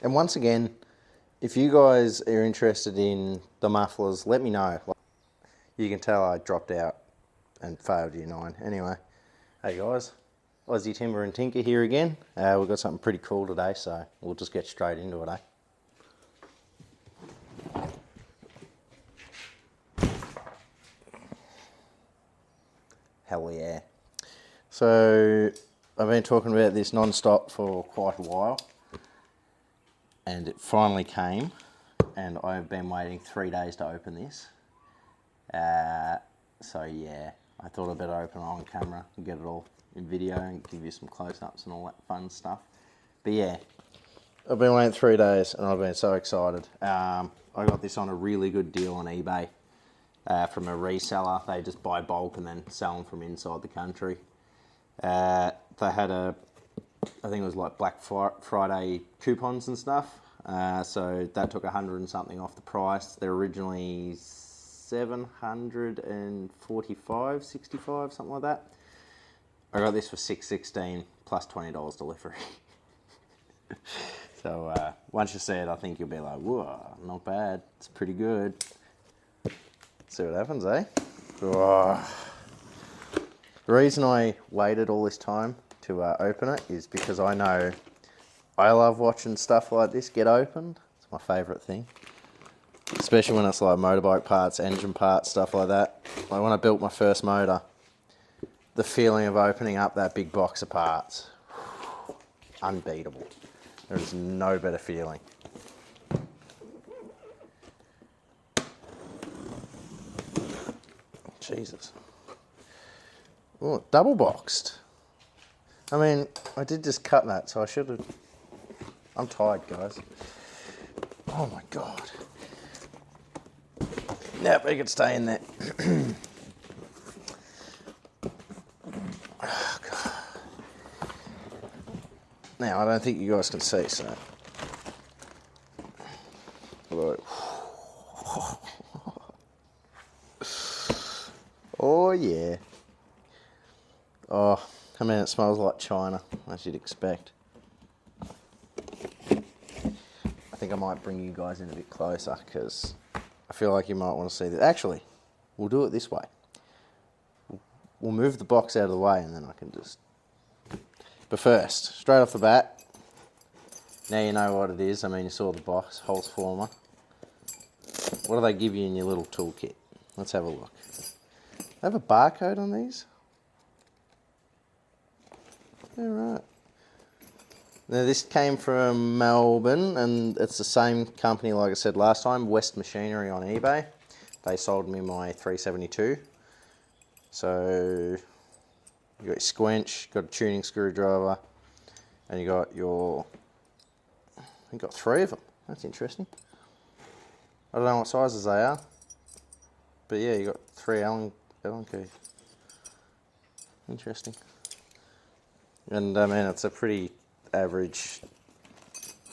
And once again, if you guys are interested in the mufflers, let me know. You can tell I dropped out and failed year 9. Anyway, hey guys, AussieTimberAnTinker here again. We've got something pretty cool today, so we'll just get straight into it, eh? Hell yeah. So I've been talking about this non-stop for quite a while, and it finally came, and I've been waiting 3 days to open this. So yeah, I thought I'd better open it on camera and get it all in video and give you some close-ups and all that fun stuff. But yeah, I've been waiting 3 days and I've been so excited. I got this on a really good deal on eBay from a reseller. They just buy bulk and then sell them from inside the country. They had I think it was like Black Friday coupons and stuff. So that took 100 and something off the price. They're originally 745, 65, something like that. I got this for $6.16 plus $20 delivery. So once you see it, I think you'll be like, whoa, not bad. It's pretty good. See what happens, eh? Whoa. The reason I waited all this time to open it is because I know I love watching stuff like this get opened. It's my favourite thing. Especially when it's like motorbike parts, engine parts, stuff like that. Like when I built my first motor, the feeling of opening up that big box of parts, unbeatable. There is no better feeling. Jesus. Oh, double boxed. I mean, I did just cut that, so I should have... I'm tired, guys. Oh my God. Yep, it could stay in there. Oh, God. Now, I don't think you guys can see, so... Oh, yeah. Oh, I mean, it smells like China, as you'd expect. I think I might bring you guys in a bit closer, because I feel like you might want to see this. Actually, we'll do it this way. We'll move the box out of the way, and then I can just... But first, straight off the bat, now you know what it is. I mean, you saw the box, Holzfforma. What do they give you in your little toolkit? Let's have a look. They have a barcode on these? Yeah, right. Now this came from Melbourne, and it's the same company like I said last time, West Machinery on eBay. They sold me my 372. So you got your squinch, got a tuning screwdriver, and you got your... You got 3 of them. That's interesting. I don't know what sizes they are, but yeah, you got 3 Allen keys. Interesting. And I mean, it's a pretty average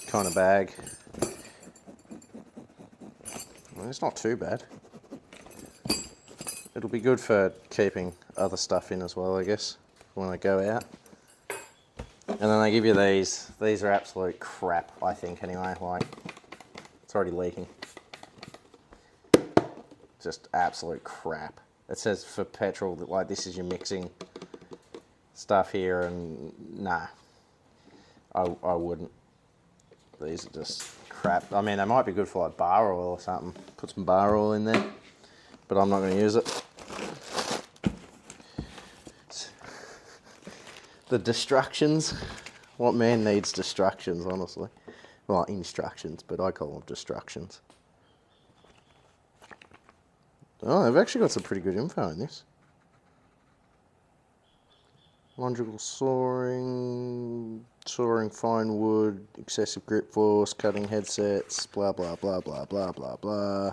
kind of bag. Well, it's not too bad. It'll be good for keeping other stuff in as well, I guess, when I go out. And then they give you these. These are absolute crap, I think, anyway. Like, it's already leaking. Just absolute crap. It says for petrol that, like, this is your mixing stuff here, and nah, I wouldn't. These are just crap. I mean, they might be good for like bar oil or something. Put some bar oil in there, but I'm not going to use it. The destructions. What man needs destructions, honestly? Well, instructions, but I call them destructions. Oh, they've actually got some pretty good info in this. Logical sawing, fine wood, excessive grip force, cutting headsets, blah, blah, blah, blah, blah, blah, blah.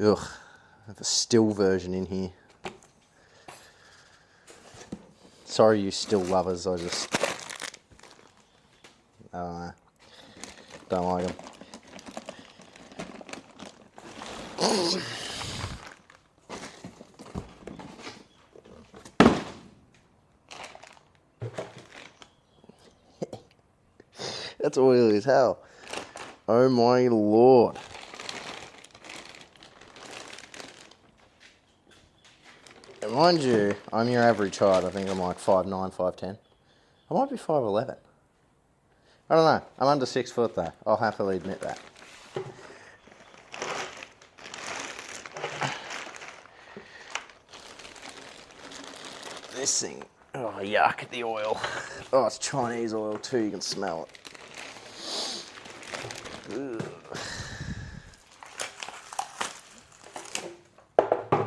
Ugh, I have a still version in here. Sorry, you still lovers, I just... I don't know. Don't like them. That's oily as hell. Oh my lord. And mind you, I'm your average height. I think I'm like 5'9", 5'10". I might be 5'11". I don't know. I'm under 6 foot though. I'll happily admit that. This thing, oh yuck, the oil. Oh, it's Chinese oil too, you can smell it. Ugh.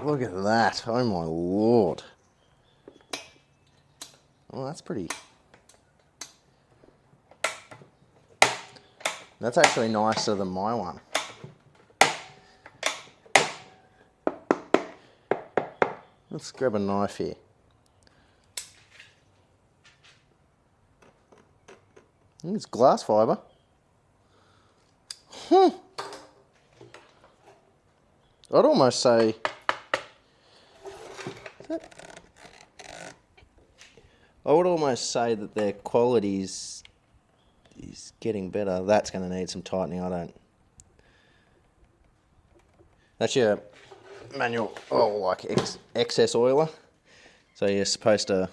Look at that, oh my lord. Oh, that's pretty. That's actually nicer than my one. Let's grab a knife here. It's glass fibre. I'd almost say that their quality is getting better. That's going to need some tightening. That's your manual, like excess oiler. So you're supposed to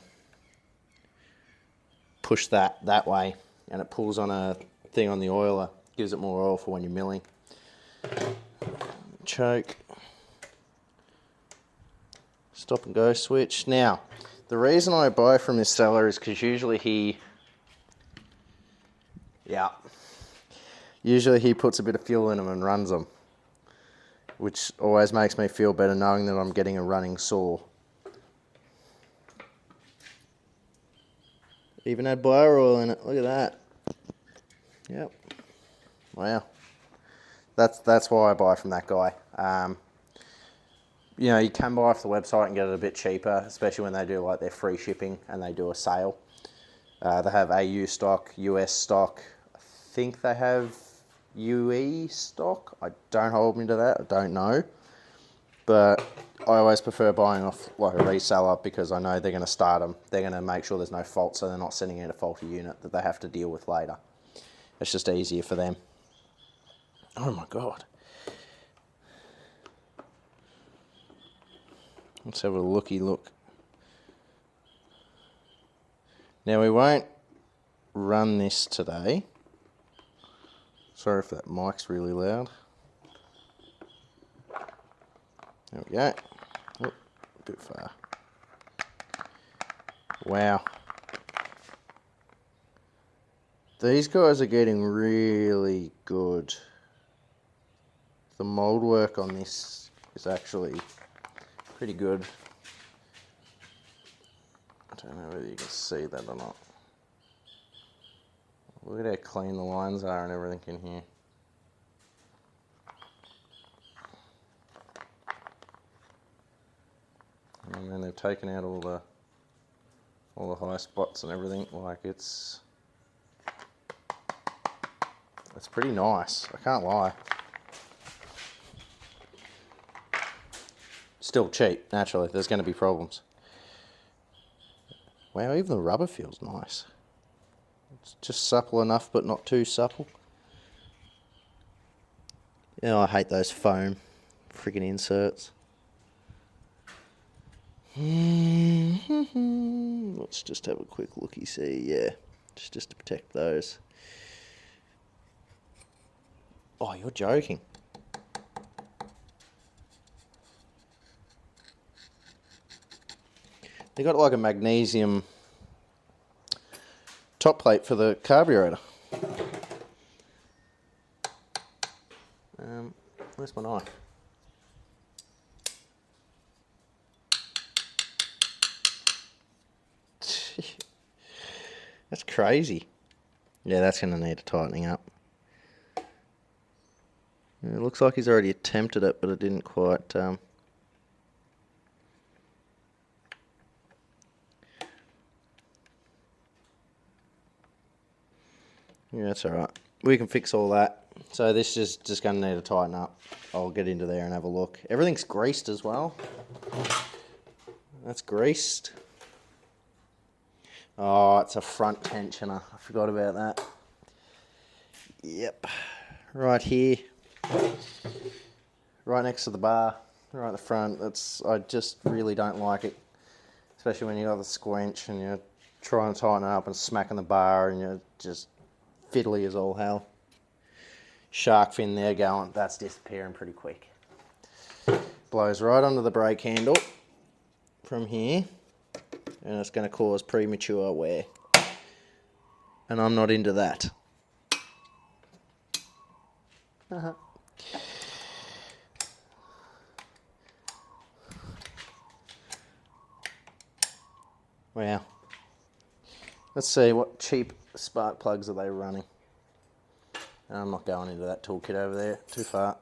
push that way, and it pulls on a thing on the oiler, gives it more oil for when you're milling. Choke. Stop and go switch. Now, the reason I buy from this seller is because usually he puts a bit of fuel in them and runs them, which always makes me feel better knowing that I'm getting a running saw. Even had bio oil in it. Look at that. Yep. Wow. That's why I buy from that guy. You know, you can buy off the website and get it a bit cheaper, especially when they do like their free shipping and they do a sale. They have AU stock, US stock. I think they have UE stock. Don't hold me to that. I don't know. But I always prefer buying off like a reseller because I know they're going to start them. They're going to make sure there's no fault, so they're not sending in a faulty unit that they have to deal with later. It's just easier for them. Oh my god. Let's have a looky look. Now we won't run this today. Sorry if that mic's really loud. There we go. Oh, a bit far. Wow. These guys are getting really good. The mold work on this is actually pretty good. I don't know whether you can see that or not. Look at how clean the lines are and everything in here. And then they've taken out all the high spots and everything. Like it's pretty nice. I can't lie. Still cheap, naturally. There's going to be problems. Wow, even the rubber feels nice. It's just supple enough, but not too supple. You know, I hate those foam friggin' inserts. Let's just have a quick looky-see. Yeah, just to protect those. Oh, you're joking. They got like a magnesium top plate for the carburetor. Where's my knife? That's crazy. Yeah, that's going to need a tightening up. It looks like he's already attempted it, but it didn't quite... Yeah, that's alright. We can fix all that. So this is just going to need to tighten up. I'll get into there and have a look. Everything's greased as well. That's greased. Oh, it's a front tensioner. I forgot about that. Yep, right here, right next to the bar, right at the front. I just really don't like it, especially when you got the squench and you're trying to tighten it up and smacking the bar and you're just fiddly as all hell. Shark fin there going, that's disappearing pretty quick. Blows right onto the brake handle from here, and it's going to cause premature wear. And I'm not into that. Wow. Let's see, what cheap spark plugs are they running? I'm not going into that toolkit over there, too far.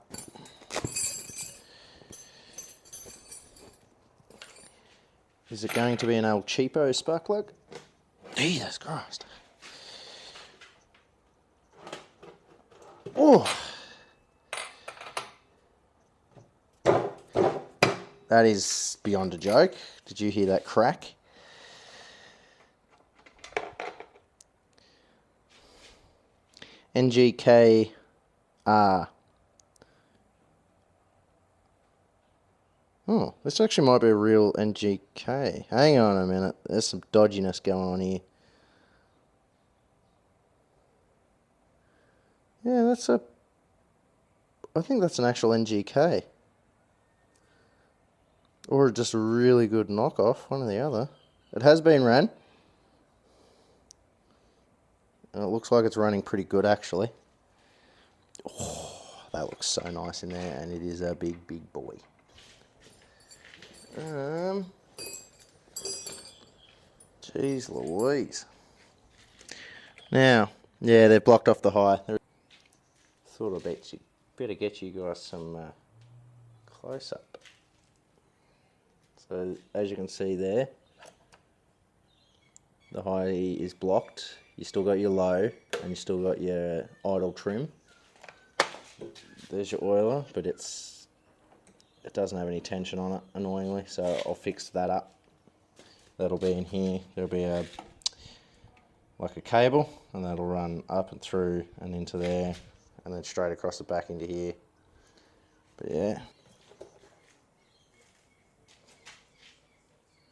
Is it going to be an old cheapo spark plug? Jesus Christ. Oh! That is beyond a joke. Did you hear that crack? NGKR. Oh, this actually might be a real NGK. Hang on a minute. There's some dodginess going on here. Yeah, I think that's an actual NGK. Or just a really good knockoff, one or the other. It has been ran. And it looks like it's running pretty good, actually. Oh, that looks so nice in there, and it is a big, big boy. Jeez Louise. Now, yeah, they've blocked off the high. Thought I better get you guys some close-up. So, as you can see there, the high is blocked. You still got your low, and you still got your idle trim. There's your oiler, but it doesn't have any tension on it, annoyingly, so I'll fix that up. That'll be in here. There'll be like a cable, and that'll run up and through and into there, and then straight across the back into here. But yeah,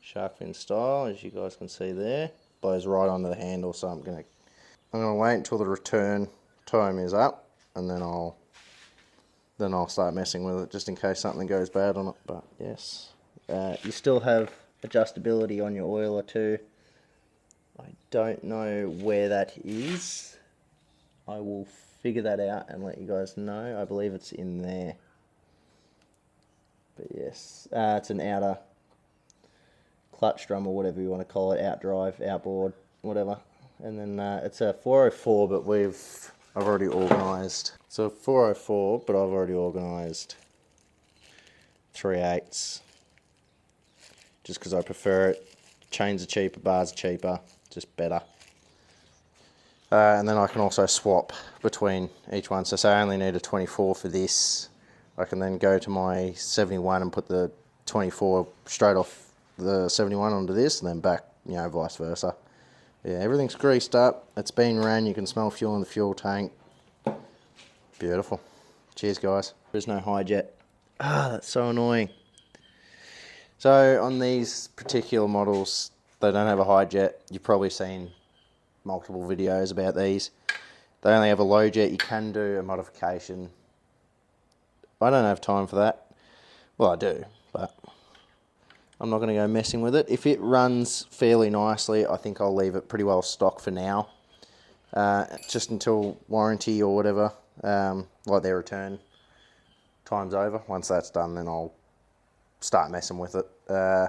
shark fin style, as you guys can see there, blows right onto the handle. So I'm gonna wait until the return time is up, and then I'll start messing with it, just in case something goes bad on it. But yes, you still have adjustability on your oiler too. I don't know where that is. I will figure that out and let you guys know. I believe it's in there. But yes, it's an outer clutch drum, or whatever you want to call it, out drive, outboard, whatever. And then it's a 404, but I've already organised. So 404, but I've already organised 3/8, just because I prefer it. Chains are cheaper, bars are cheaper, just better. And then I can also swap between each one. So say I only need a 24 for this, I can then go to my 71 and put the 24 straight off the 71 onto this, and then back, vice versa. Yeah, everything's greased up. It's been ran. You can smell fuel in the fuel tank. Beautiful. Cheers, guys. There's no high jet. That's so annoying. So on these particular models, they don't have a high jet. You've probably seen multiple videos about these. They only have a low jet. You can do a modification. I don't have time for that. Well, I do, but I'm not going to go messing with it. If it runs fairly nicely, I think I'll leave it pretty well stock for now. Just until warranty or whatever, like their return time's over. Once that's done, then I'll start messing with it. Yeah,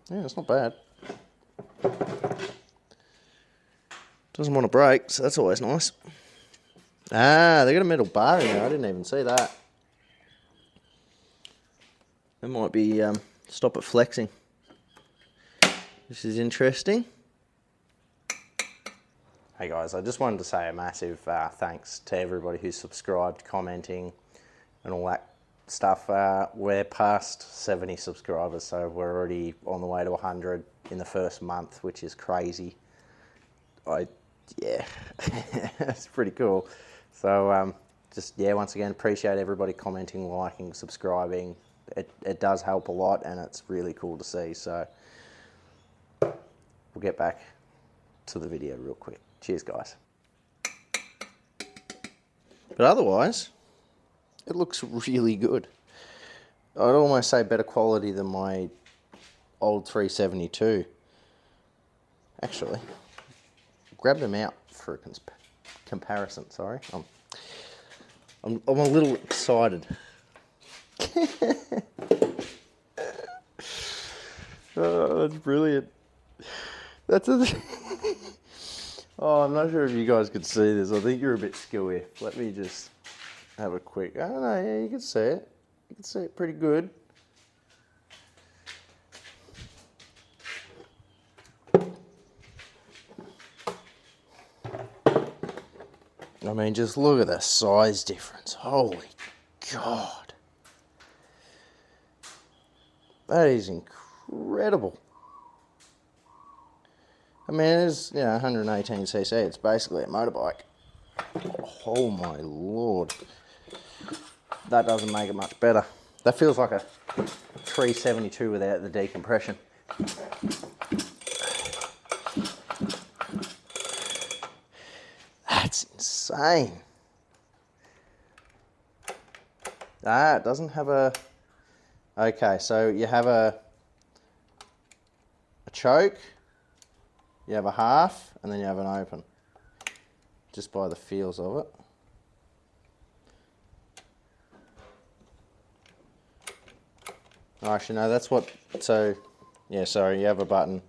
it's not bad. Doesn't want to break, so that's always nice. Ah, they got a metal bar in there. I didn't even see that. That might be stop it flexing. This is interesting. Hey guys, I just wanted to say a massive thanks to everybody who's subscribed, commenting, and all that stuff. We're past 70 subscribers, so we're already on the way to 100 in the first month, which is crazy. Yeah, it's pretty cool. So just, yeah, once again, appreciate everybody commenting, liking, subscribing. It does help a lot, and it's really cool to see. So we'll get back to the video real quick. Cheers, guys. But otherwise, it looks really good. I'd almost say better quality than my old 372. Actually, grab them out for a comparison. Sorry, I'm a little excited. Oh, that's brilliant. That's a. Oh, I'm not sure if you guys could see this. I think you're a bit skewy. Let me just have a quick. I don't know. Yeah, you can see it. You can see it pretty good. I mean, just look at the size difference. Holy God. That is incredible. I mean, it is, 118cc. It's basically a motorbike. Oh my Lord. That doesn't make it much better. That feels like a 372 without the decompression. That's insane. It doesn't have a... Okay, so you have a choke, you have a half, and then you have an open. Just by the feels of it. Oh, actually, no, that's what... So, yeah, sorry, you have a button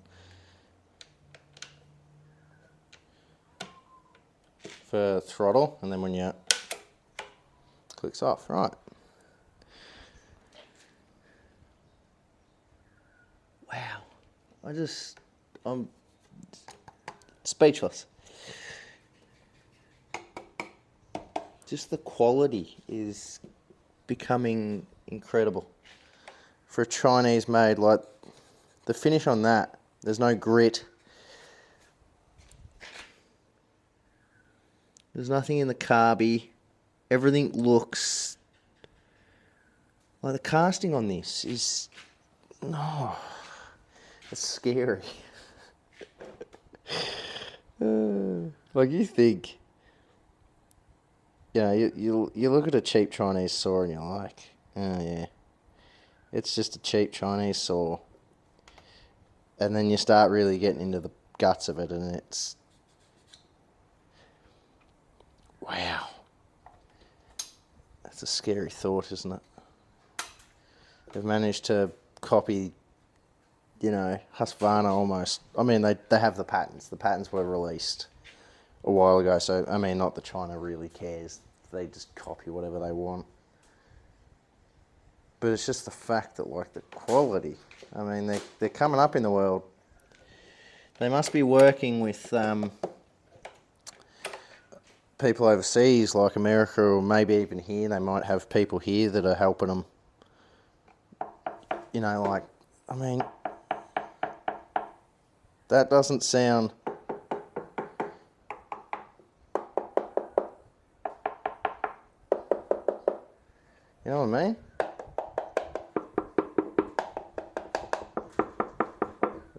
for throttle, and then when you clicks off, right. Wow, I'm speechless. Just the quality is becoming incredible. For a Chinese made, like the finish on that, there's no grit. There's nothing in the carby. Everything looks like the casting on this is, it's scary. Like you think, you look at a cheap Chinese saw and you're like, oh yeah, it's just a cheap Chinese saw. And then you start really getting into the guts of it, and it's, wow. That's a scary thought, isn't it? They've managed to copy, Husqvarna almost. I mean, they have the patents. The patents were released a while ago, so, I mean, not that China really cares. They just copy whatever they want. But it's just the fact that, like, the quality. I mean, they're coming up in the world. They must be working with people overseas, like America, or maybe even here. They might have people here that are helping them. Like, I mean, that doesn't sound... You know what I mean?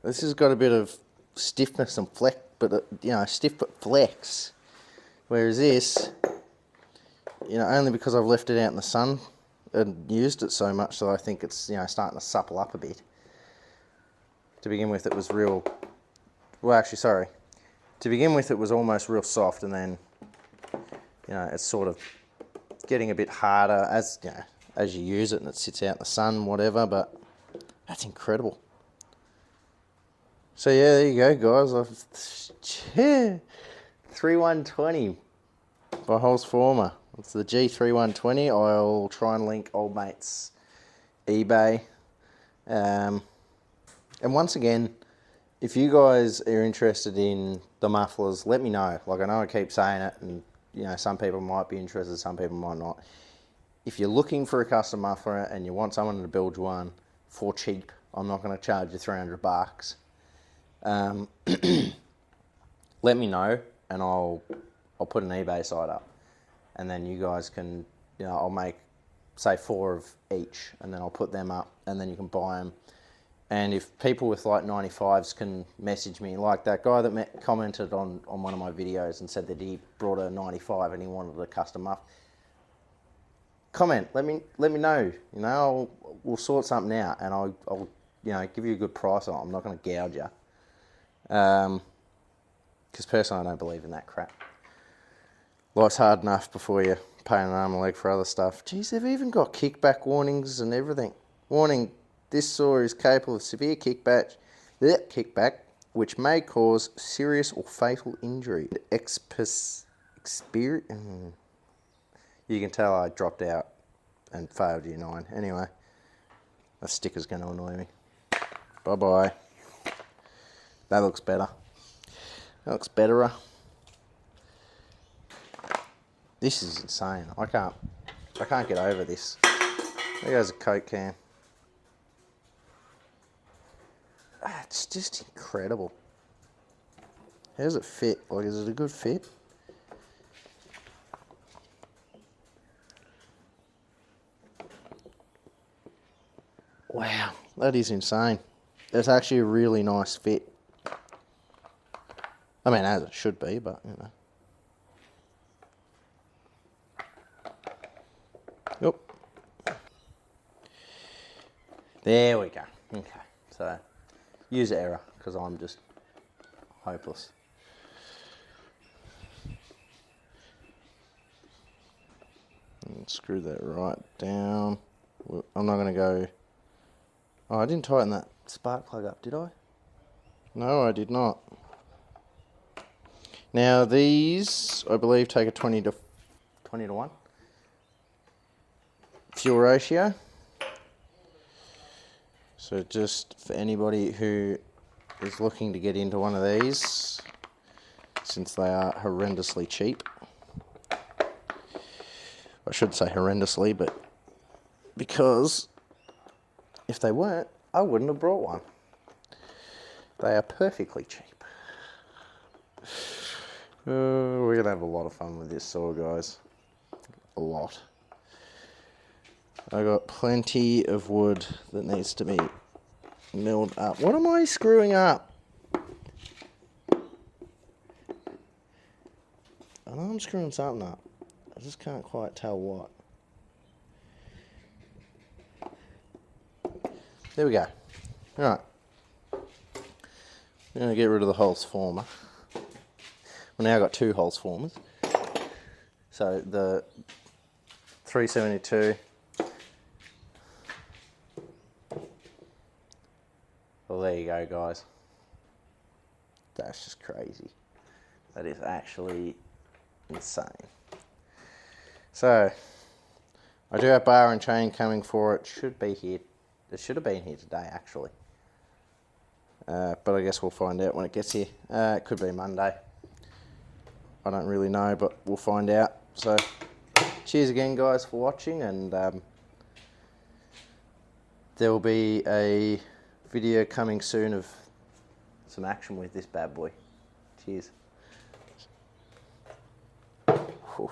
This has got a bit of stiffness and flex, but stiff but flex. Whereas this, only because I've left it out in the sun and used it so much, so I think it's starting to supple up a bit. To begin with, it was real. Well, actually, sorry. To begin with, it was almost real soft, and then it's sort of getting a bit harder as you use it and it sits out in the sun, whatever. But that's incredible. So yeah, there you go, guys. 3120 by Holzfforma. It's the G3120. I'll try and link old mate's eBay. And once again, if you guys are interested in the mufflers, let me know. Like, I know I keep saying it, and some people might be interested, some people might not. if you're looking for a custom muffler and you want someone to build you one for cheap, I'm not going to charge you $300. Let me know, and I'll put an eBay site up, and then you guys can, you know, I'll make say 4 of each, and then I'll put them up, and then you can buy them. And if people with like 95s can message me, like that guy that commented on one of my videos and said that he brought a 95 and he wanted a custom muff, comment, let me know. You know, we'll sort something out, and I'll you know, give you a good price on it. I'm not going to gouge you, because personally I don't believe in that crap. Life's hard enough before you pay an arm and leg for other stuff. Geez, they've even got kickback warnings and everything. Warning: this saw is capable of severe kickback, which may cause serious or fatal injury. You can tell I dropped out and failed year 9. Anyway, that sticker's going to annoy me. Bye-bye. That looks better. That looks betterer. This is insane. I can't get over this. There goes a Coke can. It's just incredible. How does it fit? Like, is it a good fit? Wow, that is insane. It's actually a really nice fit. I mean, as it should be, but, you know. Yep. There we go. Okay, so user error, because I'm just hopeless. And screw that right down. I'm not going to go... Oh, I didn't tighten that spark plug up, did I? No, I did not. Now these, I believe, take a 20 to 1 fuel ratio. So just for anybody who is looking to get into one of these, since they are horrendously cheap. I should say horrendously, but because if they weren't, I wouldn't have brought one. They are perfectly cheap. We're going to have a lot of fun with this saw, guys. A lot. I got plenty of wood that needs to be milled up. What am I screwing up? I know I'm screwing something up. I just can't quite tell what. There we go. Alright. I'm going to get rid of the Holzfforma. Well, now I've got 2 Holzfformas. So the 372. Well, there you go, guys. That's just crazy. That is actually insane. So, I do have bar and chain coming for it. Should be here. It should have been here today, actually. But I guess we'll find out when it gets here. It could be Monday. I don't really know, but we'll find out. So, cheers again, guys, for watching, and there will be a video coming soon of some action with this bad boy. Cheers. Whew.